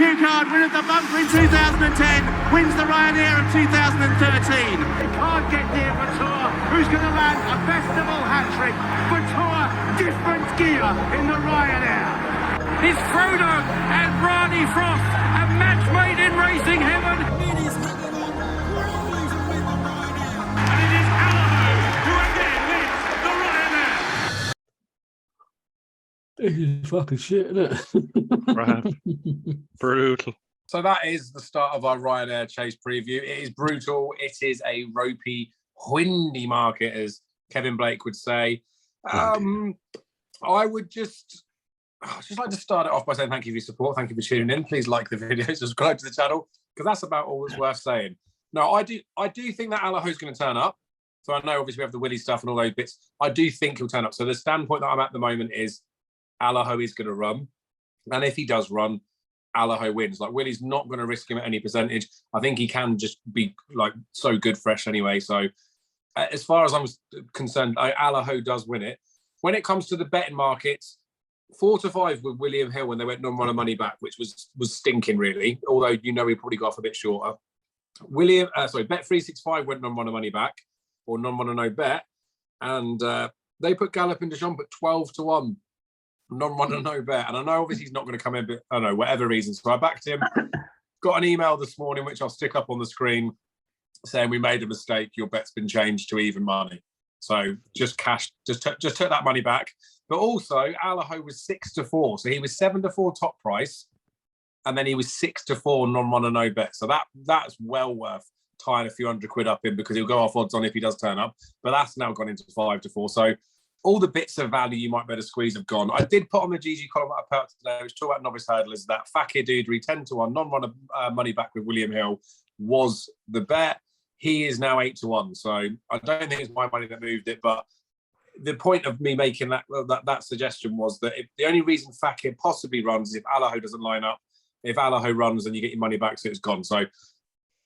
Q Card winner of the bumper in 2010, wins the Ryanair of 2013. You can't get near Tour, who's going to land a festival hat-trick. Tour, different gear in the Ryanair. It's Frodo and Barney Frost, a match made in racing heaven. It is hanging on firmly to win the Ryanair. And it is Allaho who again wins the Ryanair. This is fucking shit, isn't it? Right. Brutal. So that is the start of our Ryanair chase preview. It is brutal. It is a ropey, windy market, as Kevin Blake would say. I would just like to start it off by saying thank you for your support. Thank you for tuning in. Please like the video, subscribe to the channel, because that's about all that's worth saying. No, I do think that Allaho's going to turn up. So I know obviously we have the Willie stuff and all those bits. I do think he'll turn up. So the standpoint that I'm at the moment is Allaho is going to run. And if he does run, Allaho wins. Like, Willie's not going to risk him at any percentage. I think he can just be like so good fresh anyway. So as far as I'm concerned, Allaho does win it. When it comes to the betting markets, 4 to 5 with William Hill when they went non-runner money back, which was stinking really. Although he probably got off a bit shorter. Bet365 went non-runner money back, or non-runner no bet, and they put Gallup and Deschamps at 12 to 1. Non-runner no bet, and I know obviously he's not going to come in, but I don't know, whatever reason. So I backed him. Got an email this morning, which I'll stick up on the screen, saying we made a mistake. Your bet's been changed to even money. So just took that money back. But also, Allaho was 6 to 4, so he was 7 to 4 top price, and then he was 6 to 4 non-runner no bet. So that's well worth tying a few £100 up in, because he'll go off odds on if he does turn up. But that's now gone into 5 to 4. So all the bits of value you might better squeeze have gone. I did put on the GG column that I put out today, which talk about novice hurdlers, that Fakir Dudry 10 to 1 non-runner money back with William Hill was the bet. He is now 8 to 1. So I don't think it's my money that moved it, but the point of me making that suggestion was that if the only reason Fakir possibly runs is if Allaho doesn't line up. If Allaho runs, then you get your money back, so it's gone. So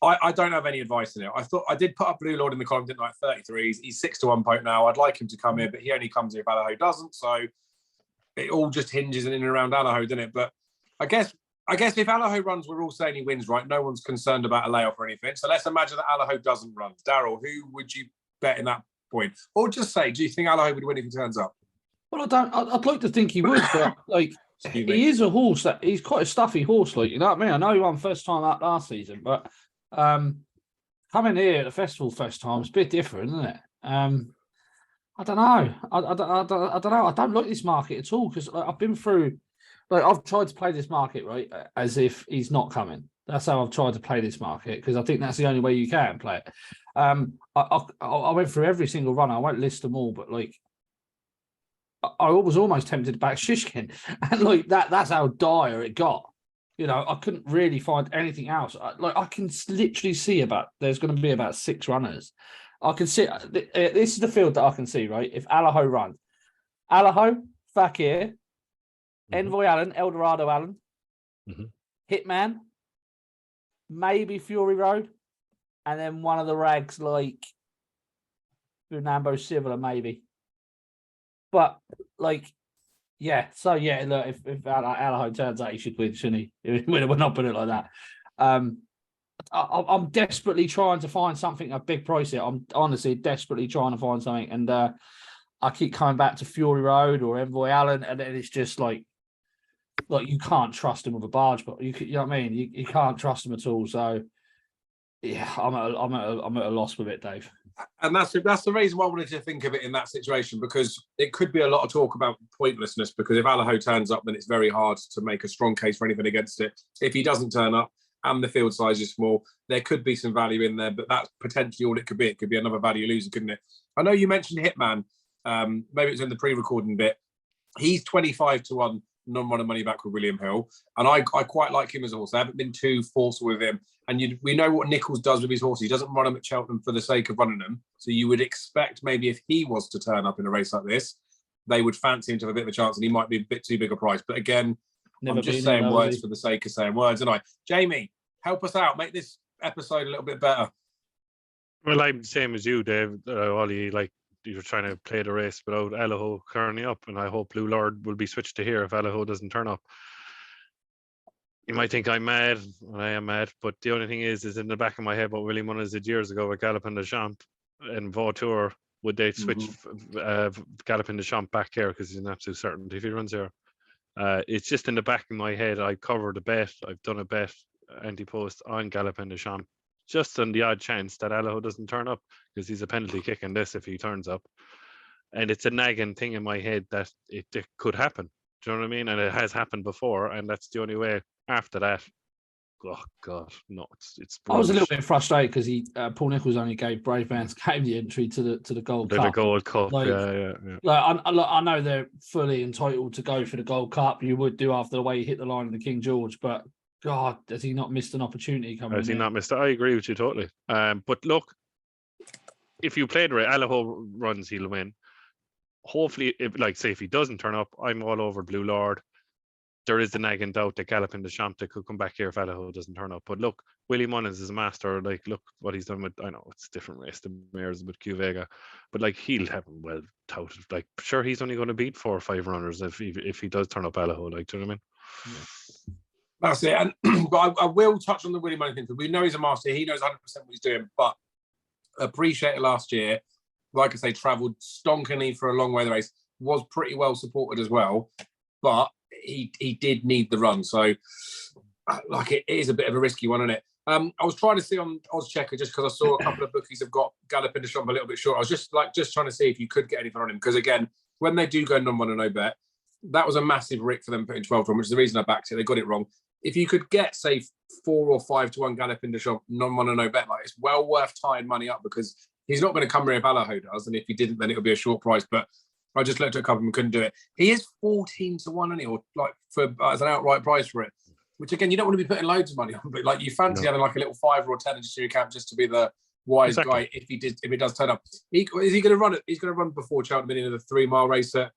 I don't have any advice in it. I did put up Blue Lord in the column, didn't I? 33. He's 6 to 1 point now. I'd like him to come in, but he only comes in if Allaho doesn't. So it all just hinges in and around Allaho, doesn't it? But I guess if Allaho runs, we're all saying he wins, right? No one's concerned about a layoff or anything. So let's imagine that Allaho doesn't run. Daryl, who would you bet in that point? Or just say, do you think Allaho would win if he turns up? Well, I'd like to think he would, but like he is a horse that he's quite a stuffy horse, like, you know what I mean? I know he won first time out last season, but coming here at the festival first time is a bit different, isn't it? I don't know. I don't know. I don't like this market at all, because I've been through, like, I've tried to play this market, right, as if he's not coming. That's how I've tried to play this market, because I think that's the only way you can play it. I went through every single run. I won't list them all, but like, I was almost tempted to back Shishkin, and like that's how dire it got. You know, I couldn't really find anything else. I can literally see there's going to be about 6 runners. I can see, this is the field that I can see, right? If Allaho runs. Allaho, Fakir, Envoy Allen, Eldorado Allen, Hitman, maybe Fury Road, and then one of the rags like Fernando Silva, maybe. But, like, yeah, so yeah, look, if Allaho turns out, he should win, shouldn't he? We're not putting it like that. I'm desperately trying to find something a big price here. I'm honestly desperately trying to find something, and I keep coming back to Fury Road or Envoy Allen, and then it's just like you can't trust him with a barge, but you know what I mean? You can't trust him at all. So yeah, I'm at a loss with it, Dave. And that's the reason why I wanted to think of it in that situation, because it could be a lot of talk about pointlessness, because if Allaho turns up, then it's very hard to make a strong case for anything against it. If he doesn't turn up and the field size is small, there could be some value in there, but that's potentially all it could be. It could be another value loser, couldn't it? I know you mentioned Hitman. Maybe it's in the pre-recording bit. He's 25 to 1 non-runner money back with William Hill, and I quite like him as a horse. I haven't been too forceful with him, and we know what Nichols does with his horses. He doesn't run them at Cheltenham for the sake of running them, so you would expect maybe if he was to turn up in a race like this, they would fancy him to have a bit of a chance, and he might be a bit too big a price. But again, I'm just saying words for the sake of saying words, and Jamie, help us out, make this episode a little bit better. Well, I'm the same as you, Dave. Ollie, like, you're trying to play the race without Allaho currently up, and I hope Blue Lord will be switched to here if Allaho doesn't turn up. You might think I'm mad, and I am mad, but the only thing is in the back of my head what Willie Mullins did years ago with Galopin Deschamps and Vautour. Would they switch Galopin Deschamps back here because he's an absolute certainty if he runs here? It's just in the back of my head. I covered a bet. I've done a bet anti-post on Galopin Deschamps, just on the odd chance that Allaho doesn't turn up because he's a penalty kick in this if he turns up. And it's a nagging thing in my head that it could happen. Do you know what I mean? And it has happened before, and that's the only way. After that, oh God, no, it's. I was a little bit frustrated because Paul Nicholls only gave Braveman's game the entry to the Gold Cup. The Gold Cup, like, yeah. Like, I know they're fully entitled to go for the Gold Cup. You would do after the way he hit the line in the King George, but God, has he not missed an opportunity coming? Has he not missed it? I agree with you totally. But look, if you play the right, Allaho runs, he'll win. Hopefully, if he doesn't turn up, I'm all over Blue Lord. There is the nagging doubt that Galopin Deschamps could come back here if Allaho doesn't turn up. But look, Willie Mullins is a master. Like, look what he's done with. I know it's a different race, the mares with Q Vega, but like he'll have him well touted. Like, sure, he's only going to beat 4 or 5 runners if he does turn up Allaho. Like, do you know what I mean? Yeah. That's it. And but I will touch on the Willie Mullins thing because we know he's a master. He knows 100% what he's doing. But appreciate it last year. Like I say, travelled stonkingly for a long way of the race. Was pretty well supported as well, but he did need the run. So, like, it is a bit of a risky one, isn't it? I was trying to see on Oddschecker just because I saw a couple of bookies have got Galopin Deschamps a little bit short. I was just trying to see if you could get anything on him because again, when they do go non-run and no bet, that was a massive rick for them putting 12 on, which is the reason I backed it. They got it wrong. If you could get, say, 4 or 5 to 1 Galopin Deschamps non-run and no bet, like, it's well worth tying money up because he's not going to come here if Allaho does, and if he didn't, then it'll be a short price. But I just looked at a couple of them and couldn't do it. He is 14 to 1, isn't he? Or like as an outright price for it. Which again, you don't want to be putting loads of money on, but like you fancy having like a little 5 or 10 just in your account just to be the wise guy if he does turn up. Is he going to run it? He's going to run before Cheltenham in the 3-mile race at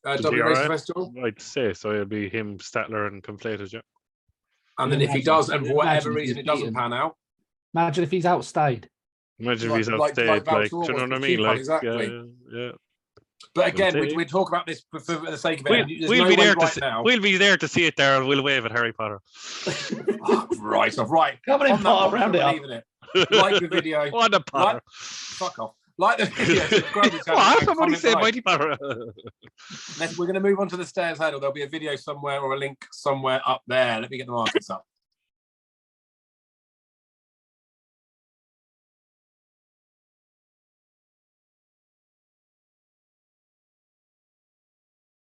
Dublin Racing Festival. I'd say so. It'll be him, Statler, and Conflators, yeah. And then if he does, and for whatever reason it doesn't pan out, imagine if he's outstayed. Imagine if he's outstayed. Like, do you know what I mean? Like, exactly. Yeah. But again, we talk about this for the sake of it. We'll be there now. We'll be there to see it there, and we'll wave at Harry Potter. Right. Come on, Potter, round it up. Like the video. On the Potter. Fuck off. Like the video. Subscribe to the channel. What? Somebody said Mighty Potter. We're going to move on to the stairs hurdle. There'll be a video somewhere or a link somewhere up there. Let me get the markers up.